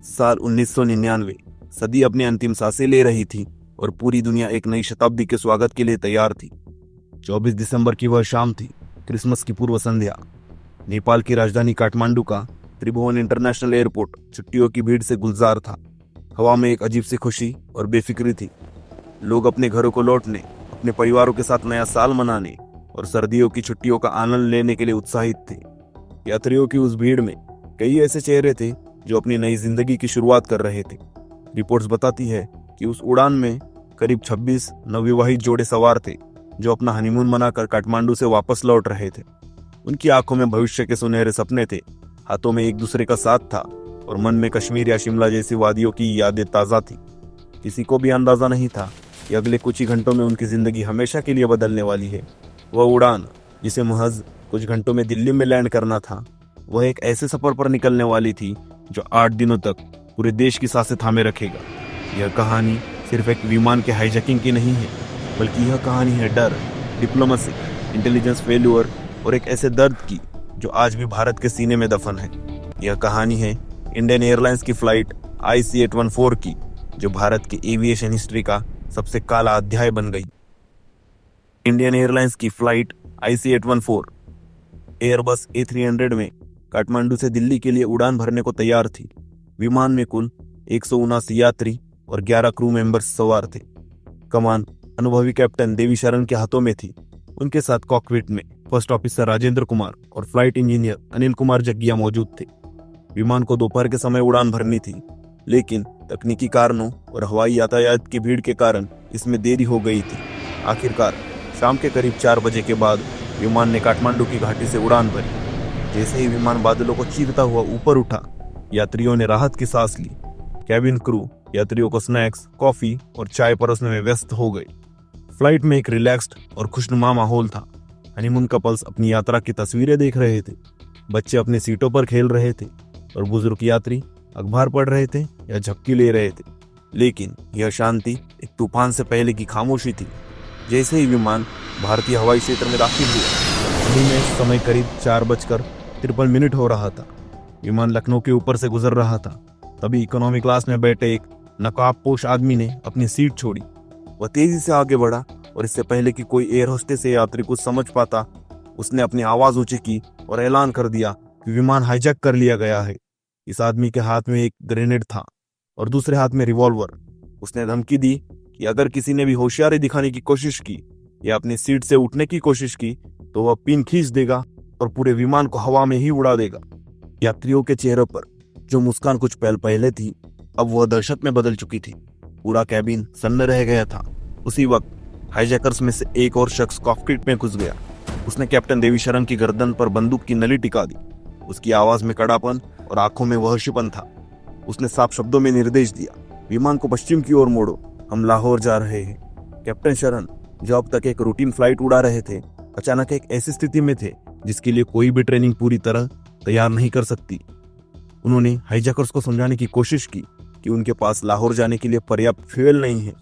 साल 1999 सदी अपनी अंतिम सांसें ले रही थी और पूरी दुनिया एक नई शताब्दी के स्वागत के लिए तैयार थी। 24 दिसंबर की वह शाम थी, क्रिसमस की पूर्व संध्या। नेपाल की राजधानी काठमांडू का त्रिभुवन इंटरनेशनल एयरपोर्ट छुट्टियों की भीड़ से गुलजार था। हवा में एक अजीब सी खुशी और बेफिक्री थी। लोग अपने घरों को लौटने, अपने परिवारों के साथ नया साल मनाने और सर्दियों की छुट्टियों का आनंद लेने के लिए उत्साहित थे। यात्रियों की उस भीड़ में कई ऐसे चेहरे थे जो अपनी नई जिंदगी की शुरुआत कर रहे थे। रिपोर्ट्स बताती है कि उस उड़ान में करीब 26 नवविवाहित जोड़े सवार थे जो अपना हनीमून मनाकर काठमांडू से वापस लौट रहे थे। उनकी आंखों में भविष्य के सुनहरे सपने थे, हाथों में एक दूसरे का साथ था और मन में कश्मीर या शिमला जैसी वादियों की यादें ताज़ा थी। किसी को भी अंदाजा नहीं था कि अगले कुछ ही घंटों में उनकी जिंदगी हमेशा के लिए बदलने वाली है। वह उड़ान जिसे महज कुछ घंटों में दिल्ली में लैंड करना था, वह एक ऐसे सफर पर निकलने वाली थी जो 8 दिनों तक पूरे देश की सांसें थामे रखेगा। यह कहानी सिर्फ एक विमान के हाईजैकिंग की नहीं है, बल्कि यह कहानी है डर, डिप्लोमेसी, इंटेलिजेंस फेल्यूर और एक ऐसे दर्द की जो आज भी भारत के सीने में दफन है। यह कहानी है इंडियन एयरलाइंस की फ्लाइट IC-814 की, जो भारत की एविएशन हिस्ट्री का सबसे काला अध्याय बन गई। इंडियन एयरलाइंस की फ्लाइट IC-814 एयरबस A300 में काठमांडू से दिल्ली के लिए उड़ान भरने को तैयार थी। विमान में कुल 179 यात्री और 11 क्रू मेंबर्स सवार थे। कमान अनुभवी कैप्टन देवी शरण के हाथों में थी। उनके साथ कॉकपिट में फर्स्ट ऑफिसर राजेंद्र कुमार और फ्लाइट इंजीनियर अनिल कुमार जग्गिया मौजूद थे। विमान को दोपहर के समय उड़ान भरनी थी, लेकिन तकनीकी कारणों और हवाई यातायात की भीड़ के कारण इसमें देरी हो गई थी। आखिरकार शाम के करीब 4 बजे के बाद विमान ने काठमांडू की घाटी से उड़ान भरी। जैसे ही विमान बादलों को चीरता हुआ ऊपर उठा, यात्रियों ने राहत की सांस ली। कैबिन क्रू यात्रियों को स्नैक्स, कॉफी और चाय परोसने में व्यस्त हो गई। फ्लाइट में एक रिलैक्स्ड और खुशनुमा माहौल था। हनीमून कपल्स अपनी यात्रा की तस्वीरें देख रहे थे, बच्चे अपने सीटों पर खेल रहे थे और बुजुर्ग यात्री अखबार पढ़ रहे थे या झपकी ले रहे थे। लेकिन यह शांति एक तूफान से पहले की खामोशी थी। जैसे ही विमान भारतीय हवाई क्षेत्र में दाखिल हुआ, दिल्ली में समय करीब 4:53 हो रहा था। विमान लखनऊ के ऊपर से गुजर रहा था। तभी इकोनॉमी क्लास में बैठे एक नकाबपोश आदमी ने अपनी सीट छोड़ी। वह तेजी से आगे बढ़ा और इससे पहले कि कोई एयर होस्टेस या यात्री कुछ समझ पाता, उसने अपनी आवाज ऊंची की और ऐलान कर दिया कि विमान हाईजैक कर लिया गया है। इस आदमी के हाथ में एक ग्रेनेड था और दूसरे हाथ में रिवॉल्वर। उसने धमकी दी कि अगर किसी ने भी होशियारी दिखाने की कोशिश की या अपनी सीट से उठने की कोशिश की तो वह पिन खींच देगा और पूरे विमान को हवा में ही उड़ा देगा। यात्रियों के चेहरों पर जो मुस्कान कुछ पल पहले थी, अब वह दहशत में बदल चुकी थी। पूरा कैबिन सन्न रह गया था। उसी वक्त हाईजैकर्स में से एक और शख्स कॉकपिट में घुस गया। उसने कैप्टन देवी शरण की गर्दन पर बंदूक की नली टिका दी। उसकी आवाज में कड़ापन और आंखों में वहशीपन था। उसने साफ शब्दों में निर्देश दिया, विमान को पश्चिम की ओर मोड़ो, हम लाहौर जा रहे हैं। कैप्टन शरण, जो अब तक एक रूटीन फ्लाइट उड़ा रहे थे, अचानक एक ऐसी स्थिति में थे जिसके लिए कोई भी ट्रेनिंग पूरी तरह तैयार नहीं कर सकती। उन्होंने हाईजैकर्स को समझाने की कोशिश की कि उनके पास लाहौर जाने के लिए पर्याप्त फ्यूल नहीं है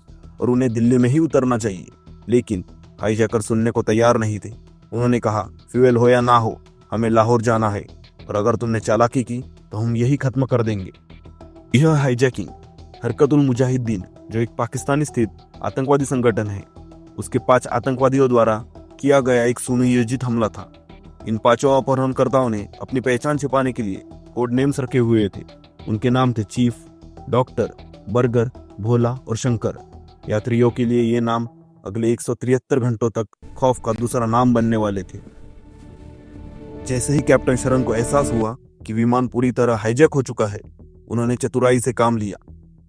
और उन्हें दिल्ली में ही उतरना चाहिए। लेकिन हाईजैकर सुनने को तैयार नहीं थे। उन्होंने कहा, फ्यूल हो या ना हो, हमें लाहौर जाना है और अगर तुमने चालाकी की तो हम यही खत्म कर देंगे। यह हाईजैकिंग हरकतुल मुजाहिदीन, जो एक पाकिस्तानी स्थित आतंकवादी संगठन है, उसके 5 आतंकवादियों द्वारा किया गया एक सुनियोजित हमला था। इन 5 अपहरणकर्ताओं ने अपनी पहचान छिपाने के लिए कोड नेम्स रखे हुए थे। उनके नाम थे चीफ, डॉक्टर, बर्गर, भोला और शंकर। यात्रियों के लिए ये नाम अगले 173 घंटों तक खौफ का दूसरा नाम बनने वाले थे। जैसे ही कैप्टन शरण को एहसास हुआ कि विमान पूरी तरह हाईजैक हो चुका है, उन्होंने चतुराई से काम लिया।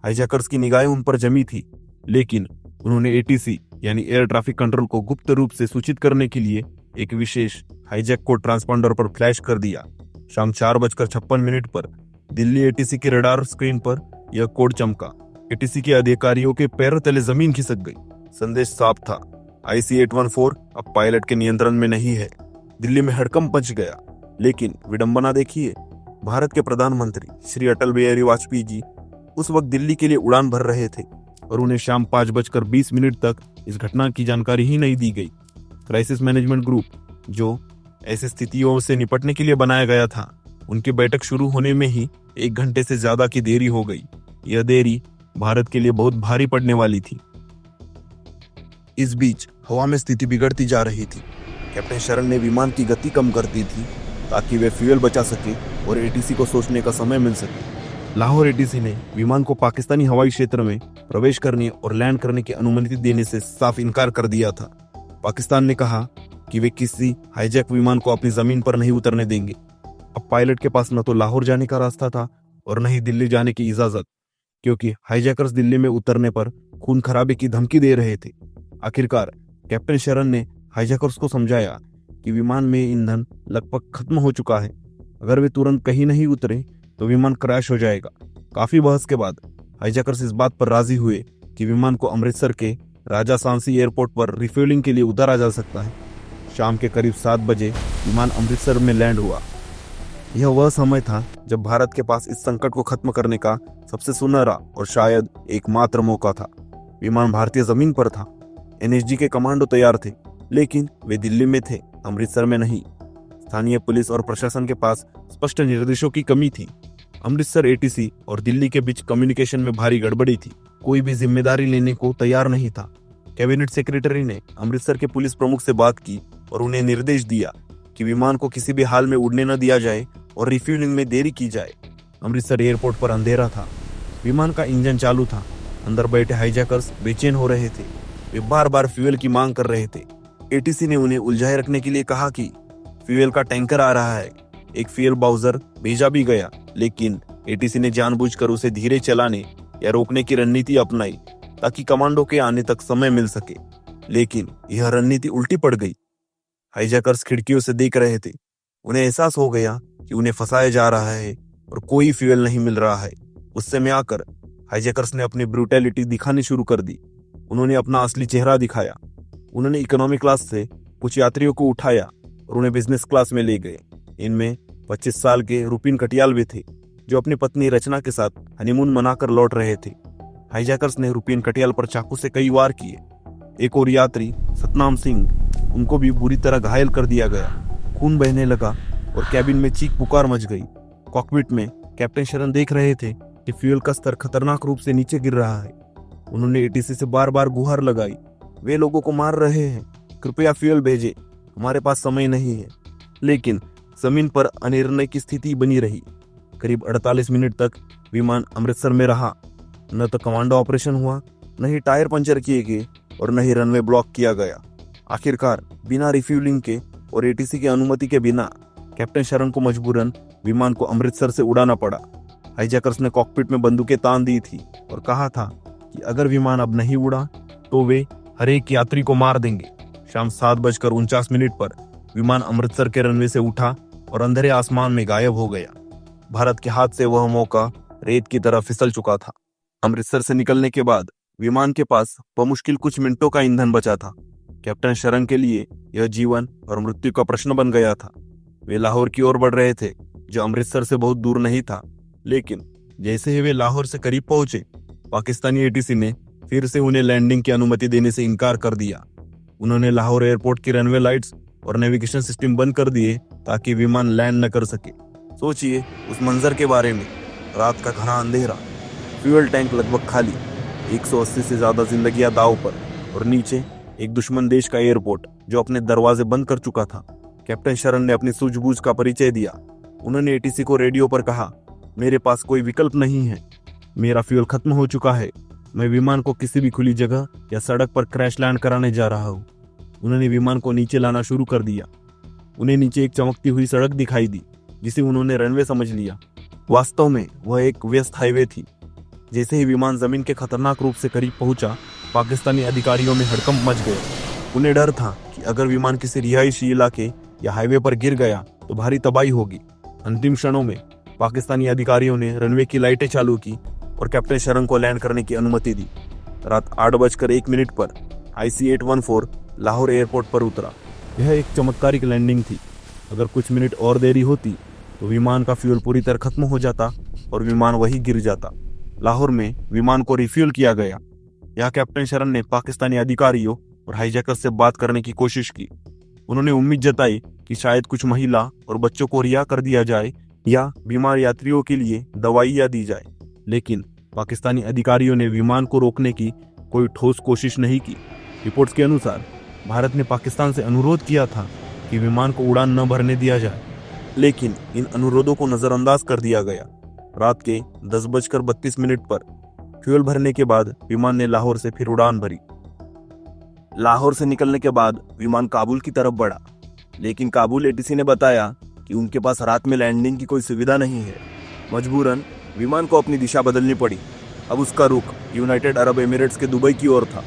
हाईजैकर्स की निगाहें उन पर जमी थी, लेकिन उन्होंने ATC यानी एयर ट्रैफिक कंट्रोल को गुप्त रूप से सूचित करने के लिए एक विशेष हाईजैक कोड ट्रांसपॉन्डर पर फ्लैश कर दिया। शाम 4:56 पर दिल्ली ATC के रडार स्क्रीन पर यह कोड चमका। ATC के अधिकारियों के पैरों तले जमीन खिसक गई। संदेश साफ था, IC-814 अब पायलट के नियंत्रण में नहीं है। दिल्ली में हड़कंप मच गया। लेकिन विडंबना देखिए, भारत के प्रधानमंत्री श्री अटल बिहारी वाजपेयी जी उस वक्त दिल्ली के लिए उड़ान भर रहे थे और उन्हें शाम 5:20 तक इस घटना की जानकारी ही नहीं दी गई। क्राइसिस मैनेजमेंट ग्रुप, जो ऐसी स्थितियों से निपटने के लिए बनाया गया था, उनकी बैठक शुरू होने में ही 1 घंटे से ज्यादा की देरी हो गई। यह देरी भारत के लिए बहुत भारी पड़ने वाली थी। इस बीच हवा में स्थिति बिगड़ती जा रही थी। कैप्टन शरण ने विमान की गति कम कर दी थी ताकि वे फ्यूल बचा सके और एटीसी को सोचने का समय मिल सके। लाहौर एटीसी ने विमान को पाकिस्तानी हवाई क्षेत्र में प्रवेश करने और लैंड करने की अनुमति देने से साफ इनकार कर दिया था। पाकिस्तान ने कहा कि वे किसी हाईजैक विमान को अपनी जमीन पर नहीं उतरने देंगे। अब पायलट के पास न तो लाहौर जाने का रास्ता था और न ही दिल्ली जाने की इजाजत, क्योंकि हाईजैकर्स दिल्ली में उतरने पर खून खराबे की धमकी दे रहे थे। आखिरकार कैप्टन शरण ने हाईजैकर्स को समझाया कि विमान में ईंधन लगभग खत्म हो चुका है, अगर वे तुरंत कहीं नहीं उतरे तो विमान क्रैश हो जाएगा। काफी बहस के बाद हाईजैकर्स इस बात पर राजी हुए कि विमान को अमृतसर के राजा सांसी एयरपोर्ट पर रिफ्यूलिंग के लिए उतारा जा सकता है। शाम के करीब 7 बजे विमान अमृतसर में लैंड हुआ। यह वह समय था जब भारत के पास इस संकट को खत्म करने का सबसे सुनहरा और शायद एकमात्र मौका था। विमान भारतीय जमीन पर था। एनएसजी के कमांडो तैयार थे, लेकिन वे दिल्ली में थे, अमृतसर में नहीं। स्थानीय पुलिस और प्रशासन के पास स्पष्ट निर्देशों की कमी थी। अमृतसर एटीसी और दिल्ली के बीच कम्युनिकेशन में भारी गड़बड़ी थी। कोई भी जिम्मेदारी लेने को तैयार नहीं था। कैबिनेट सेक्रेटरी ने अमृतसर के पुलिस प्रमुख से बात की और उन्हें निर्देश दिया कि विमान को किसी भी हाल में उड़ने न दिया जाए और रिफ्यूलिंग में देरी की जाए। अमृतसर एयरपोर्ट पर अंधेरा था। विमान का इंजन चालू था। अंदर बैठे हाईजैकर्स बेचैन हो रहे थे। वे बार बार फ्यूल की मांग कर रहे थे। एटीसी ने उन्हें उलझाए रखने के लिए कहा कि फ्यूल का टैंकर आ रहा है। एक फ्यूल बाउजर भेजा भी गया, लेकिन एटीसी ने जानबूझकर उसे धीरे चलाने या रोकने की रणनीति अपनाई ताकि कमांडो के आने तक समय मिल सके। लेकिन यह रणनीति उल्टी पड़ गई। हाईजैकर्स खिड़कियों से देख रहे थे। उन्हें एहसास हो गया कि उन्हें फंसाया जा रहा है और कोई फ्यूल नहीं मिल रहा है। गुस्से में आकर हाईजैकर्स ने अपनी ब्रूटैलिटी दिखानी शुरू कर दी। उन्होंने अपना असली चेहरा दिखाया। उन्होंने इकोनॉमी क्लास से कुछ यात्रियों को उठाया और उन्हें बिजनेस क्लास में ले गए। इनमें 25 साल के रुपिन कटियाल भी थे, जो अपनी पत्नी रचना के साथ हनीमून मनाकर लौट रहे थे। हाईजैकर्स ने रुपिन कटियाल पर चाकू से कई वार किए। एक और यात्री सतनाम सिंह, उनको भी बुरी तरह घायल कर दिया गया। खून बहने लगा और कैबिन में चीख पुकार मच गई। कॉकपिट में कैप्टन शरण देख रहे थे कि फ्यूल का स्तर खतरनाक रूप से नीचे गिर रहा है। उन्होंने एटीसी से बार बार गुहार लगाई। वे लोगों को मार रहे हैं, कृपया फ्यूल भेजे, हमारे पास समय नहीं है। लेकिन जमीन पर अनिर्णय की स्थिति बनी रही। करीब 48 मिनट तक विमान अमृतसर में रहा। न तो कमांडो ऑपरेशन हुआ, न ही टायर पंचर किए गए और न ही रनवे ब्लॉक किया गया। आखिरकार बिना रिफ्यूलिंग के और एटीसी की अनुमति के बिना कैप्टन शरण को मजबूरन विमान को अमृतसर से उड़ाना पड़ा। हाईजैकर्स ने कॉकपिट में बंदूकें तान दी थी और कहा था कि अगर विमान अब नहीं उड़ा तो वे हर एक यात्री को मार देंगे। शाम 7:49 पर विमान अमृतसर के रनवे से उठा और अंधेरे आसमान में गायब हो गया। भारत के हाथ से वह मौका रेत की तरह फिसल चुका था। अमृतसर से निकलने के बाद विमान के पास बमुश्किल कुछ मिनटों का ईंधन बचा था। कैप्टन शरण के लिए यह जीवन और मृत्यु का प्रश्न बन गया था। वे लाहौर की ओर बढ़ रहे थे, जो अमृतसर से बहुत दूर नहीं था। लेकिन जैसे ही वे लाहौर से करीब पहुंचे, पाकिस्तानी एटीसी ने फिर से उन्हें लैंडिंग की अनुमति देने से इनकार कर दिया। उन्होंने लाहौर एयरपोर्ट की रनवे लाइट्स और नेविगेशन सिस्टम बंद कर दिए ताकि विमान लैंड न कर सके। सोचिए उस मंजर के बारे में। रात का घना अंधेरा, फ्यूल टैंक लगभग खाली, 180 से ज्यादा जिंदगियां दांव पर, और नीचे एक दुश्मन देश का एयरपोर्ट जो अपने दरवाजे बंद कर चुका था। कैप्टन शरण ने अपनी सूझबूझ का परिचय दिया। उन्होंने एटीसी को रेडियो पर कहा, मेरे पास कोई विकल्प नहीं है, मेरा फ्यूल खत्म हो चुका है, मैं विमान को किसी भी खुली जगह या सड़क पर क्रैश लैंड कराने जा रहा हूँ। उन्होंने विमान को नीचे लाना शुरू कर दिया। उन्हें नीचे एक चमकती हुई सड़क दिखाई दी, जिसे उन्होंने रनवे समझ लिया। वास्तव में वह एक व्यस्त हाईवे थी। जैसे ही विमान जमीन के खतरनाक रूप से करीब पहुंचा, पाकिस्तानी अधिकारियों में हड़कंप मच गया। उन्हें डर था कि अगर विमान किसी रिहायशी इलाके या हाईवे पर गिर गया तो भारी तबाही होगी। अंतिम क्षणों में पाकिस्तानी अधिकारियों ने रनवे की लाइटें चालू की और कैप्टन शरण को लैंड करने की अनुमति दी। रात 8:01 पर IC-814 लाहौर एयरपोर्ट पर उतरा। यह एक चमत्कारिक लैंडिंग थी। अगर कुछ मिनट और देरी होती तो विमान का फ्यूल पूरी तरह खत्म हो जाता और विमान वहीं गिर जाता। लाहौर में विमान को रिफ्यूल किया गया। यहाँ कैप्टन शरण ने पाकिस्तानी अधिकारियों और हाईजैकर्स से बात करने की कोशिश की। उन्होंने उम्मीद जताई कि शायद कुछ महिला और बच्चों को रिहा कर दिया जाए या बीमार यात्रियों के लिए दवाइयां दी जाए, लेकिन पाकिस्तानी अधिकारियों ने विमान को रोकने की कोई ठोस कोशिश नहीं की। रिपोर्ट्स के अनुसार भारत ने पाकिस्तान से अनुरोध किया था कि विमान को उड़ान न भरने दिया जाए, लेकिन इन अनुरोधों को नजरअंदाज कर दिया गया। रात के 10:32 पर फ्यूल भरने के बाद विमान ने लाहौर से फिर उड़ान भरी। लाहौर से निकलने के बाद विमान काबुल की तरफ बढ़ा, लेकिन काबुल एटीसी ने बताया कि उनके पास रात में लैंडिंग की कोई सुविधा नहीं है। मजबूरन विमान को अपनी दिशा बदलनी पड़ी। अब उसका रुख यूनाइटेड अरब एमिरेट्स के दुबई की ओर था।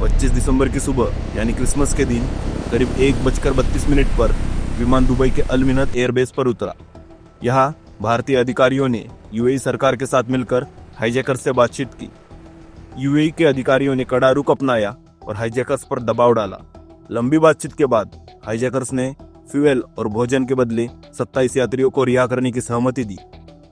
25 दिसंबर की सुबह यानी क्रिसमस के दिन करीब 1:32 पर विमान दुबई के अल मिन्हत एयरबेस पर उतरा। यहाँ भारतीय अधिकारियों ने यूएई सरकार के साथ मिलकर हाईजैकर्स से बातचीत की। यूएई के अधिकारियों ने कड़ा रुख अपनाया और हाईजैकर्स पर दबाव डाला। लंबी बातचीत के बाद हाईजैकर्स ने फ्यूल और भोजन के बदले 27 यात्रियों को रिहा करने की सहमति दी।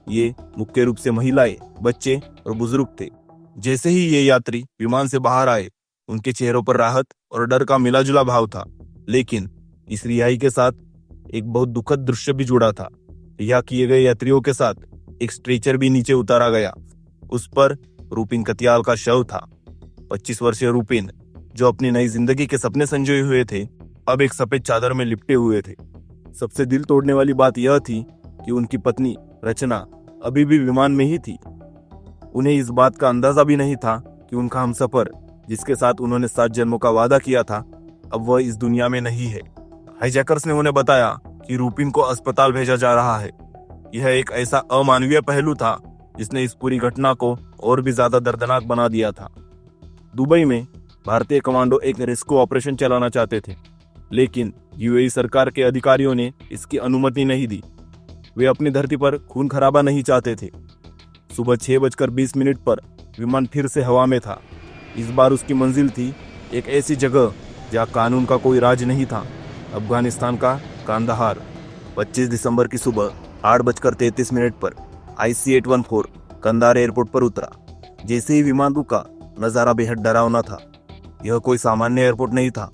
ये मुख्य रूप से महिलाएं, बच्चे और बुजुर्ग थे। जैसे ही ये यात्री विमान से बाहर आए, उनके चेहरों पर राहत और डर का मिलाजुला भाव था। लेकिन इस रिहाई के साथ एक बहुत दुखद दृश्य भी जुड़ा था। रिहा किए गए यात्रियों के साथ एक स्ट्रेचर भी नीचे उतारा गया। उस पर रूपिन कतियाल का शव था। 25 वर्षीय रूपिन, जो अपनी नई जिंदगी के सपने संजोए हुए थे, अब एक सफेद चादर में लिपटे हुए थे। सबसे दिल तोड़ने वाली बात यह थी कि उनकी पत्नी रचना अभी भी विमान में ही थी। उन्हें इस बात का अंदाजा भी नहीं था कि उनका हमसफर, जिसके साथ उन्होंने 7 जन्मों का वादा किया था, अब वह इस दुनिया में नहीं है। हाईजैकर्स ने उन्हें बताया कि रूपिन को अस्पताल भेजा जा रहा है। यह एक ऐसा अमानवीय पहलू था जिसने इस पूरी घटना को और भी ज्यादा दर्दनाक बना दिया था। दुबई में भारतीय कमांडो एक रेस्क्यू ऑपरेशन चलाना चाहते थे, लेकिन यूएई सरकार के अधिकारियों ने इसकी अनुमति नहीं दी। वे अपनी धरती पर खून खराबा नहीं चाहते थे। सुबह 6:20 पर विमान फिर से हवा में था। इस बार उसकी मंजिल थी एक ऐसी जगह जहां कानून का कोई राज नहीं था, अफगानिस्तान का कांदाहार। 25 दिसंबर की सुबह 8:33 पर IC-814 कंदार एयरपोर्ट पर उतरा। जैसे ही विमान रुका, नजारा बेहद डरावना था। यह कोई सामान्य एयरपोर्ट नहीं था।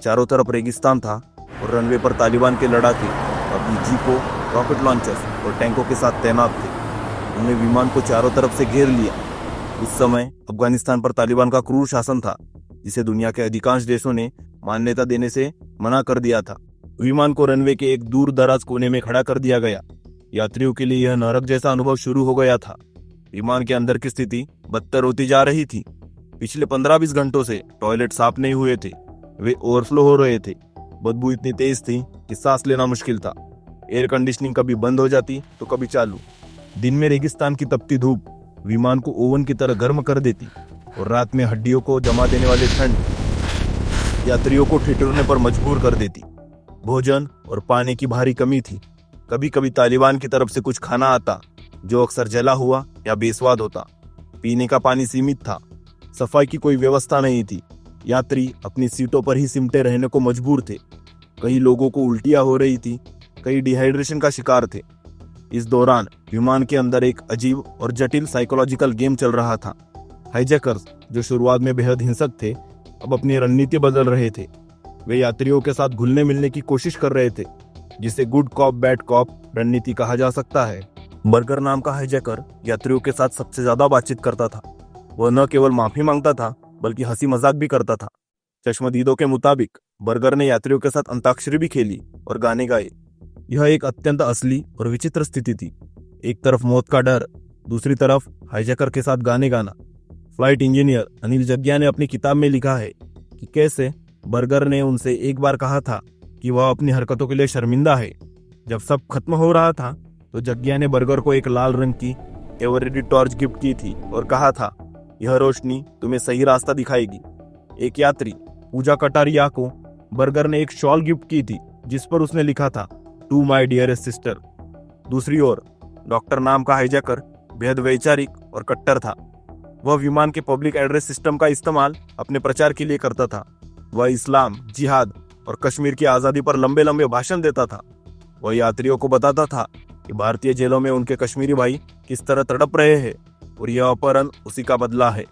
चारों तरफ रेगिस्तान था और रनवे पर तालिबान के लड़ाके अपनी जीपों, रॉकेट लॉन्चर्स और टैंकों के साथ तैनात थे। उन्होंने विमान को चारों तरफ से घेर लिया। उस समय अफगानिस्तान पर तालिबान का क्रूर शासन था, जिसे दुनिया के अधिकांश देशों ने मान्यता देने से मना कर दिया था। विमान को रनवे के एक दूर दराज कोने में खड़ा कर दिया गया। यात्रियों के लिए यह नरक जैसा अनुभव शुरू हो गया था। विमान के अंदर की स्थिति बदतर होती जा रही थी। पिछले 15-20 घंटों से टॉयलेट साफ नहीं हुए थे। वे ओवरफ्लो हो रहे थे। बदबू इतनी तेज थी कि सांस लेना मुश्किल था। एयर कंडीशनिंग कभी बंद हो जाती तो कभी चालू। दिन में रेगिस्तान की तपती धूप विमान को ओवन की तरह गर्म कर देती और रात में हड्डियों को जमा देने वाली ठंड यात्रियों को ठिठुरने पर मजबूर कर देती। भोजन और पानी की भारी कमी थी। कभी कभी तालिबान की तरफ से कुछ खाना आता, जो अक्सर जला हुआ या बेस्वाद होता। पीने का पानी सीमित था। सफाई की कोई व्यवस्था नहीं थी। यात्री अपनी सीटों पर ही सिमटे रहने को मजबूर थे। कई लोगों को उल्टियां हो रही थी, कई डिहाइड्रेशन का शिकार थे। इस दौरान विमान के अंदर एक अजीब और जटिल साइकोलॉजिकल गेम चल रहा था। हाईजैकर्स, जो शुरुआत में बेहद हिंसक थे, अब अपनी रणनीति बदल रहे थे। वे यात्रियों के साथ घुलने मिलने की कोशिश कर रहे थे, जिसे गुड कॉप बैड कॉप रणनीति कहा जा सकता है। बर्गर नाम का हाईजैकर यात्रियों के साथ सबसे ज्यादा बातचीत करता था। वह न केवल माफी मांगता था, बल्कि हंसी मजाक भी करता था। चश्मदीदों के मुताबिक बर्गर ने यात्रियों के साथ अंताक्षरी भी खेली और गाने गाए। यह एक अत्यंत असली और विचित्र स्थिति थी। एक तरफ मौत का डर, दूसरी तरफ हाईजैकर के साथ गाने गाना। फ्लाइट इंजीनियर अनिल जग्गिया ने अपनी किताब में लिखा है कि कैसे बर्गर ने उनसे एक बार कहा था कि वह अपनी हरकतों के लिए शर्मिंदा है। जब सब खत्म हो रहा था तो जग्गिया ने बर्गर को एक लाल रंग की एवररेडी टॉर्च गिफ्ट की थी और कहा था, यह रोशनी तुम्हें सही रास्ता दिखाएगी। एक यात्री पूजा कटारिया को बर्गर ने एक शॉल गिफ्ट की थी, जिस पर उसने लिखा था, टू माई डियरेस्ट सिस्टर। दूसरी ओर डॉक्टर नाम का हाईजैकर बेहद वैचारिक और कट्टर था। वह विमान के पब्लिक एड्रेस सिस्टम का इस्तेमाल अपने प्रचार के लिए करता था। वह इस्लाम, जिहाद और कश्मीर की आज़ादी पर लंबे लंबे भाषण देता था। वह यात्रियों को बताता था कि भारतीय जेलों में उनके कश्मीरी भाई किस तरह तड़प रहे हैं और यह अपहरण उसी का बदला है।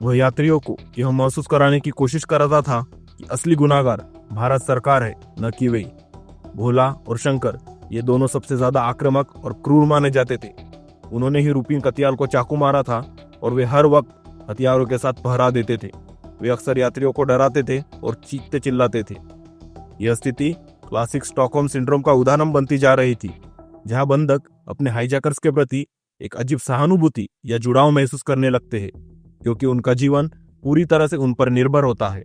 वह यात्रियों को यह महसूस कराने की कोशिश करता था कि असली गुनाहगार भारत सरकार है, न कि वे। भोला और शंकर ये दोनों सबसे ज्यादा आक्रामक और क्रूर माने जाते थे। उन्होंने ही रूपिन कतियाल को चाकू मारा था और वे हर वक्त हथियारों के साथ पहरा देते थे। वे अक्सर यात्रियों को डराते थे और चीखते चिल्लाते थे। यह स्थिति क्लासिक स्टॉकहोम सिंड्रोम का उदाहरण बनती जा रही थी, जहां बंधक अपने हाईजैकर्स के प्रति एक अजीब सहानुभूति या जुड़ाव महसूस करने लगते हैं, क्योंकि उनका जीवन पूरी तरह से उन पर निर्भर होता है।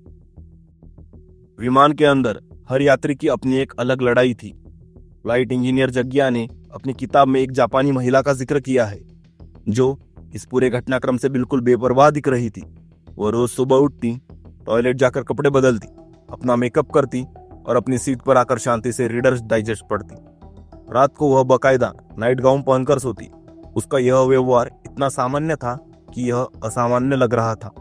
विमान के अंदर हर यात्री की अपनी एक अलग लड़ाई थी। फ्लाइट इंजीनियर जग्गिया ने अपनी किताब में एक जापानी महिला का जिक्र किया है, जो इस पूरे घटनाक्रम से बिल्कुल बेपरवाह दिख रही थी। वो रोज सुबह उठती, टॉयलेट जाकर कपड़े बदलती, अपना मेकअप करती और अपनी सीट पर आकर शांति से रीडर्स डाइजेस्ट पढ़ती। रात को वह बाकायदा नाइट गाउन पहनकर सोती। उसका यह व्यवहार इतना सामान्य था कि यह असामान्य लग रहा था।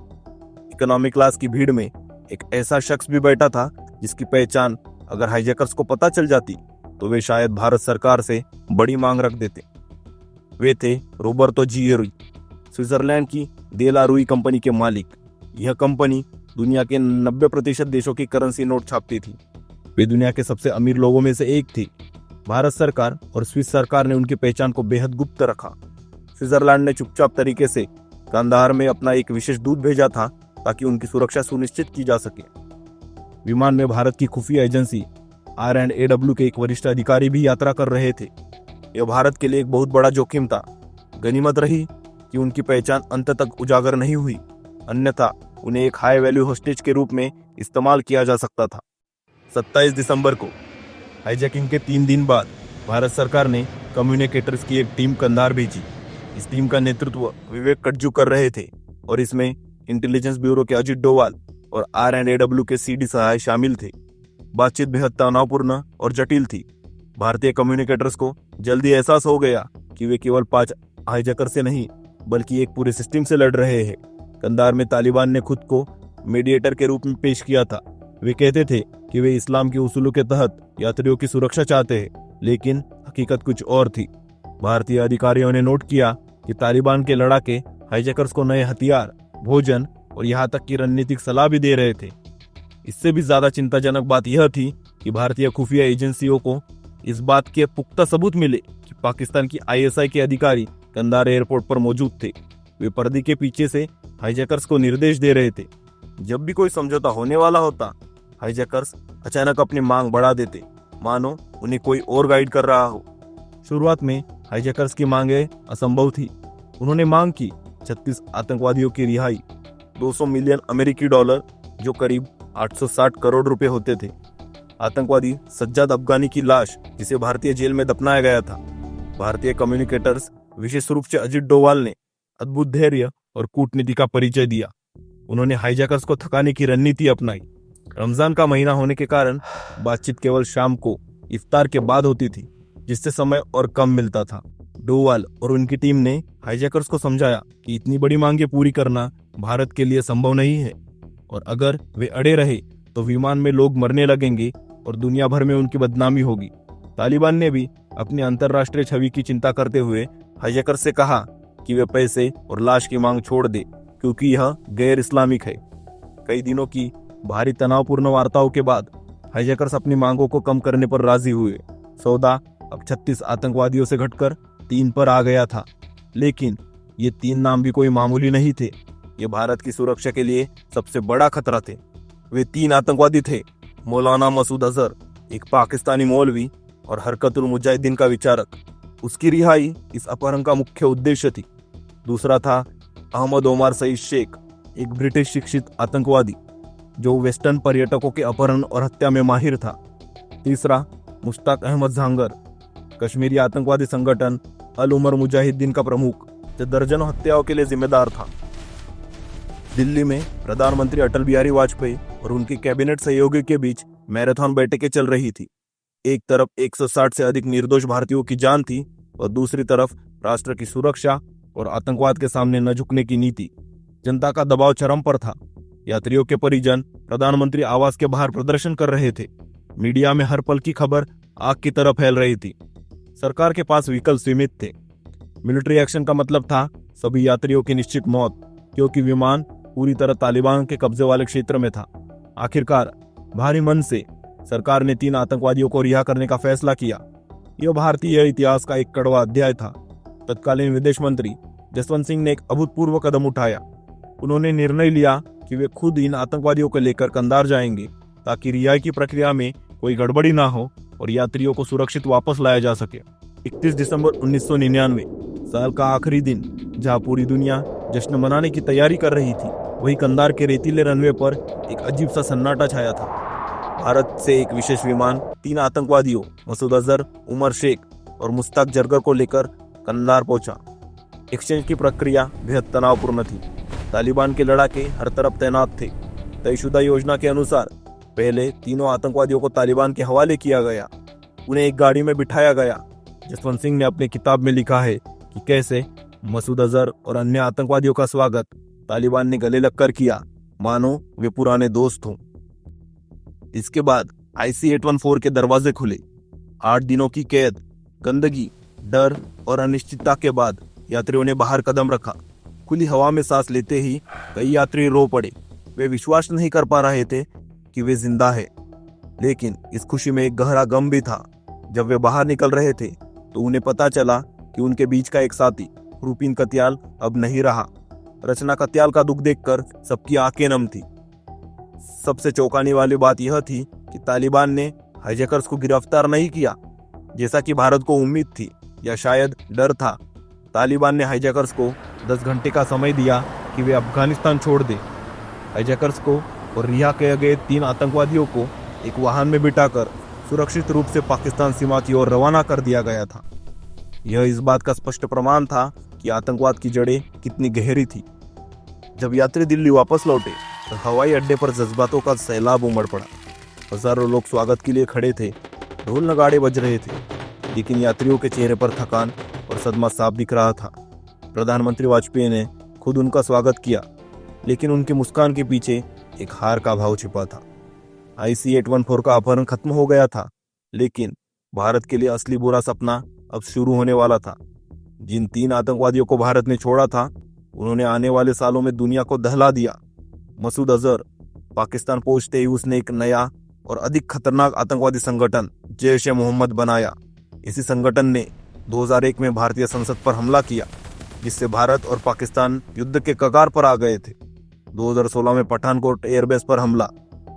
इकोनॉमी क्लास की भीड़ में एक ऐसा शख्स भी बैठा था जिसकी पहचान अगर हाईजैकर्स को पता चल जाती तो वे शायद भारत सरकार से बड़ी मांग रख देते। वे थे रोबर्तो जिएरुई, स्विट्जरलैंड की डेला रूई कंपनी के मालिक। यह कंपनी दुनिया के 90% देशों की करेंसी नोट छापती थी। वे दुनिया के सबसे अमीर लोगों में से एक थी। भारत सरकार और स्विस सरकार ने उनकी पहचान को बेहद गुप्त रखा। स्विट्जरलैंड ने चुपचाप तरीके से कंधार में अपना एक विशेष दूत भेजा था ताकि उनकी सुरक्षा सुनिश्चित की जा सके। विमान में भारत की खुफिया एजेंसी R&AW के एक वरिष्ठ अधिकारी भी यात्रा कर रहे थे। यह भारत के लिए एक बहुत बड़ा जोखिम था। गनीमत रही कि उनकी पहचान अंत तक उजागर नहीं हुई, अन्यथा उन्हें एक हाई वैल्यू होस्टेज के रूप में इस्तेमाल किया जा सकता था। 27 दिसंबर को हाईजैकिंग के 3 दिन बाद भारत सरकार ने कम्युनिकेटर्स की एक टीम कंधार भेजी। इस टीम का नेतृत्व विवेक कटजू कर रहे थे और इसमें इंटेलिजेंस ब्यूरो के अजित डोवाल और R&AW के CD सहाय शामिल थे। बातचीत बेहद तनावपूर्ण और जटिल थी। भारतीय कम्युनिकेटर्स को जल्दी एहसास हो गया कि वे केवल 5 हाईजैकर से नहीं बल्कि एक पूरे सिस्टम से लड़ रहे हैं। कंधार में तालिबान ने खुद को मीडिएटर के रूप में पेश किया था। वे कहते थे कि वे इस्लाम के उसूलों के तहत यात्रियों की सुरक्षा चाहते हैं, लेकिन हकीकत कुछ और थी। भारतीय अधिकारियों ने नोट किया कि तालिबान के लड़ाके हाईजैकर्स को नए हथियार, भोजन और यहाँ तक की रणनीतिक सलाह भी दे रहे थे। इससे भी ज्यादा चिंताजनक बात यह थी कि भारतीय खुफिया एजेंसियों को इस बात के पुख्ता सबूत मिले कि पाकिस्तान की ISI के अधिकारी कंधार एयरपोर्ट पर मौजूद थे। वे पर्दे के पीछे से हाईजैकर्स को निर्देश दे रहे थे। जब भी कोई समझौता होने वाला होता, हाईजैकर्स अचानक अपनी मांग बढ़ा देते, मानो उन्हें कोई और गाइड कर रहा हो। शुरुआत में हाईजैकर्स की मांगें असंभव थी। उन्होंने मांग की 36 आतंकवादियों की रिहाई, 200 मिलियन अमेरिकी डॉलर जो करीब 860 करोड़ रुपए होते थे, आतंकवादी सज्जाद अफगानी की लाश जिसे भारतीय जेल में दफनाया गया था। भारतीय कम्युनिकेटर्स, विशेष रूप से अजित डोवाल ने अद्भुत धैर्य और कूटनीति का परिचय दिया। उन्होंने हाईजैकर्स को थकाने की रणनीति अपनाई। रमजान का महीना होने के कारण बातचीत केवल शाम को इफ्तार के बाद होती थी, जिससे समय और कम मिलता था। डोवाल और उनकी टीम ने हाईजैकर्स को समझाया कि इतनी बड़ी मांगें पूरी करना भारत के लिए संभव नहीं है और अगर वे अड़े रहे तो विमान में लोग मरने लगेंगे और दुनिया भर में उनकी बदनामी होगी। तालिबान ने भी अपनी अंतर्राष्ट्रीय छवि की चिंता करते हुए हाईजैकर्स से कहा कि वे पैसे और लाश की मांग छोड़ दे, क्योंकि यह गैर इस्लामिक है। कई दिनों की भारी तनावपूर्ण वार्ताओं के बाद हाईजैकर्स अपनी मांगों को कम करने पर राजी हुए। सौदा अब 36 आतंकवादियों से घटकर 3 पर आ गया था, लेकिन ये 3 नाम भी कोई मामूली नहीं थे। ये भारत की सुरक्षा के लिए सबसे बड़ा खतरा थे। वे 3 आतंकवादी थे, मौलाना मसूद अजहर, एक पाकिस्तानी मौलवी और हरकतुल मुजाहिदीन का विचारक। उसकी रिहाई इस अपहरण का मुख्य उद्देश्य थी। दूसरा था अहमद ओमर सईद शेख, एक ब्रिटिश शिक्षित आतंकवादी जो वेस्टर्न पर्यटकों के अपहरण और हत्या में माहिर था। तीसरा मुश्ताक अहमद झांगर, कश्मीरी आतंकवादी संगठन अल उमर मुजाहिदीन का प्रमुख, जो दर्जनों हत्याओं के लिए जिम्मेदार था। दिल्ली में प्रधानमंत्री अटल बिहारी वाजपेयी और उनकी कैबिनेट सहयोगी के बीच मैराथन बैठकें चल रही थी। एक तरफ 160 से अधिक निर्दोष भारतीयों की जान थी और दूसरी तरफ राष्ट्र की सुरक्षा और आतंकवाद के सामने न झुकने की नीति। जनता का दबाव चरम पर था। यात्रियों के परिजन प्रधानमंत्री आवास के बाहर प्रदर्शन कर रहे थे। मीडिया में हर पल की खबर आग की तरह फैल रही थी। सरकार के पास विकल्प सीमित थे। मिलिट्री एक्शन का मतलब था सभी यात्रियों की निश्चित मौत, क्योंकि विमान पूरी तरह तालिबान के कब्जे वाले क्षेत्र में था। आखिरकार भारी मन से सरकार ने 3 आतंकवादियों को रिहा करने का फैसला किया। यह भारतीय इतिहास का एक कड़वा अध्याय था। तत्कालीन विदेश मंत्री जसवंत सिंह ने एक अभूतपूर्व कदम उठाया। उन्होंने निर्णय लिया कि वे खुद इन आतंकवादियों को लेकर कंधार जाएंगे ताकि रिहाई की प्रक्रिया में कोई गड़बड़ी ना हो और यात्रियों को सुरक्षित वापस लाया जा सके। 31 दिसंबर 1999 साल का आखिरी दिन, जहां पूरी दुनिया जश्न मनाने की तैयारी कर रही थी, वही कंधार के रेतीले रनवे पर एक अजीब सा सन्नाटा छाया था। भारत से एक विशेष विमान 3 आतंकवादियों मसूद अजहर, उमर शेख और मुश्ताक जरगर को लेकर कंधार पहुंचा। एक्सचेंज की प्रक्रिया बेहद तनावपूर्ण थी। तालिबान के लड़ाके हर तरफ तैनात थे। तयशुदा योजना के अनुसार पहले तीनों आतंकवादियों को तालिबान के हवाले किया गया। उन्हें एक गाड़ी में बिठाया गया। जसवंत सिंह ने अपनी किताब में लिखा है कि कैसे मसूद अजहर और अन्य आतंकवादियों का स्वागत तालिबान ने गले लगकर किया, मानो वे पुराने दोस्त हों। इसके बाद IC-814 के दरवाजे खुले। 8 दिनों की कैद, गंदगी, डर और अनिश्चितता के बाद यात्रियों ने बाहर कदम रखा। खुली हवा में सांस लेते ही कई यात्री रो पड़े। वे विश्वास नहीं कर पा रहे थे कि वे जिंदा है, लेकिन इस खुशी में एक गहरा गम भी था। जब वे बाहर निकल रहे थे तो उन्हें पता चला कि उनके बीच का एक साथी रूपिन कत्याल अब नहीं रहा। रचना कत्याल का दुख देखकर सबकी आंखें नम थी। सबसे चौंकाने वाली बात यह थी कि तालिबान ने हाईजैकर्स को गिरफ्तार नहीं किया, जैसा कि भारत को उम्मीद थी या शायद डर था। तालिबान ने हाईजैकर्स को 10 घंटे का समय दिया कि वे अफगानिस्तान छोड़ दें। हाईजैकर्स को और रिहा किए गए 3 आतंकवादियों को एक वाहन में बिठाकर सुरक्षित रूप से पाकिस्तान सीमा की ओर रवाना कर दिया गया था। यह इस बात का स्पष्ट प्रमाण था कि आतंकवाद की जड़ें कितनी गहरी थी। जब यात्री दिल्ली वापस लौटे तो हवाई अड्डे पर जज्बातों का सैलाब उमड़ पड़ा। हजारों लोग स्वागत के लिए खड़े थे। ढोल नगाड़े बज रहे थे, लेकिन यात्रियों के चेहरे पर थकान और सदमा साफ दिख रहा था। प्रधानमंत्री वाजपेयी ने खुद उनका स्वागत किया, लेकिन उनकी मुस्कान के पीछे एक हार का भाव छिपा था। IC-814 का अपहरण खत्म हो गया था, लेकिन भारत के लिए असली बुरा सपना अब शुरू होने वाला था। जिन 3 आतंकवादियों को भारत ने छोड़ा था, उन्होंने आने वाले सालों में दुनिया को दहला दिया। मसूद अजहर पाकिस्तान पहुंचते ही उसने एक नया और अधिक खतरनाक आतंकवादी संगठन जैश-ए-मोहम्मद बनाया। इसी संगठन ने 2001 में भारतीय संसद पर हमला किया, जिससे भारत और पाकिस्तान युद्ध के कगार पर आ गए थे। 2016 में पठानकोट एयरबेस पर हमला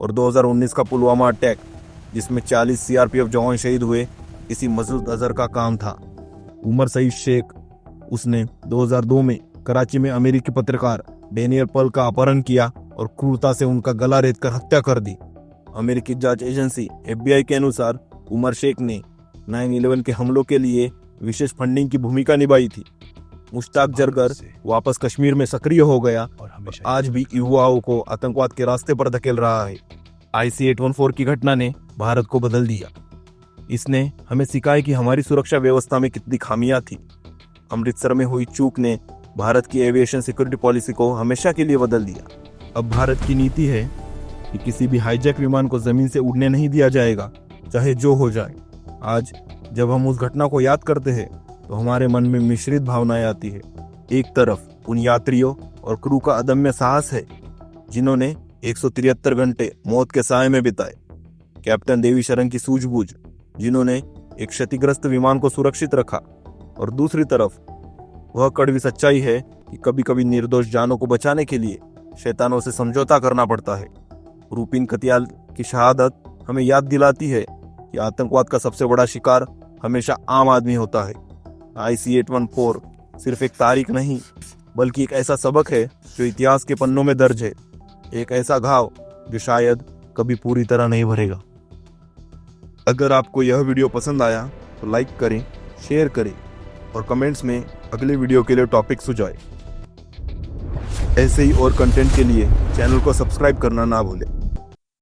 और 2019 का पुलवामा अटैक, जिसमें 40 CRPF जवान शहीद हुए, इसी मसूद अजहर का काम था। उमर सईद शेख, उसने 2002 में कराची में अमेरिकी पत्रकार डेनियल पर्ल का अपहरण किया और क्रूरता से उनका गला रेतकर हत्या कर दी। अमेरिकी जांच एजेंसी FBI के अनुसार उमर शेख ने 9/11 के हमलों के लिए विशेष फंडिंग की भूमिका निभाई थी। मुश्ताक जरगर वापस कश्मीर में सक्रिय हो गया और आज भी युवाओं को आतंकवाद के रास्ते पर धकेल रहा है। IC-814 की घटना ने भारत को बदल दिया। इसने हमें सिखाया कि हमारी सुरक्षा व्यवस्था में कितनी खामियां थी। अमृतसर में हुई चूक ने भारत की एविएशन सिक्योरिटी पॉलिसी को हमेशा के लिए बदल दिया। अब भारत की नीति है कि किसी भी हाईजैक विमान को जमीन से उड़ने नहीं दिया जाएगा, चाहे जो हो जाए। आज जब हम उस घटना को याद करते हैं तो हमारे मन में मिश्रित भावनाएं आती है। एक तरफ उन यात्रियों और क्रू का अदम्य साहस है जिन्होंने 173 घंटे मौत के साए में बिताए। कैप्टन देवी शरण की सूझबूझ, जिन्होंने एक क्षतिग्रस्त विमान को सुरक्षित रखा। और दूसरी तरफ वह कड़वी सच्चाई है कि कभी कभी निर्दोष जानों को बचाने के लिए शैतानों से समझौता करना पड़ता है। रूपिन कत्याल की शहादत हमें याद दिलाती है कि आतंकवाद का सबसे बड़ा शिकार हमेशा आम आदमी होता है। IC-814 सिर्फ एक तारीख नहीं, बल्कि एक ऐसा सबक है जो इतिहास के पन्नों में दर्ज है। एक ऐसा घाव जो शायद कभी पूरी तरह नहीं भरेगा। अगर आपको यह वीडियो पसंद आया तो लाइक करें, शेयर करें और कमेंट्स में अगले वीडियो के लिए टॉपिक सुझाएं। ऐसे ही और कंटेंट के लिए चैनल को सब्सक्राइब करना ना भूलें।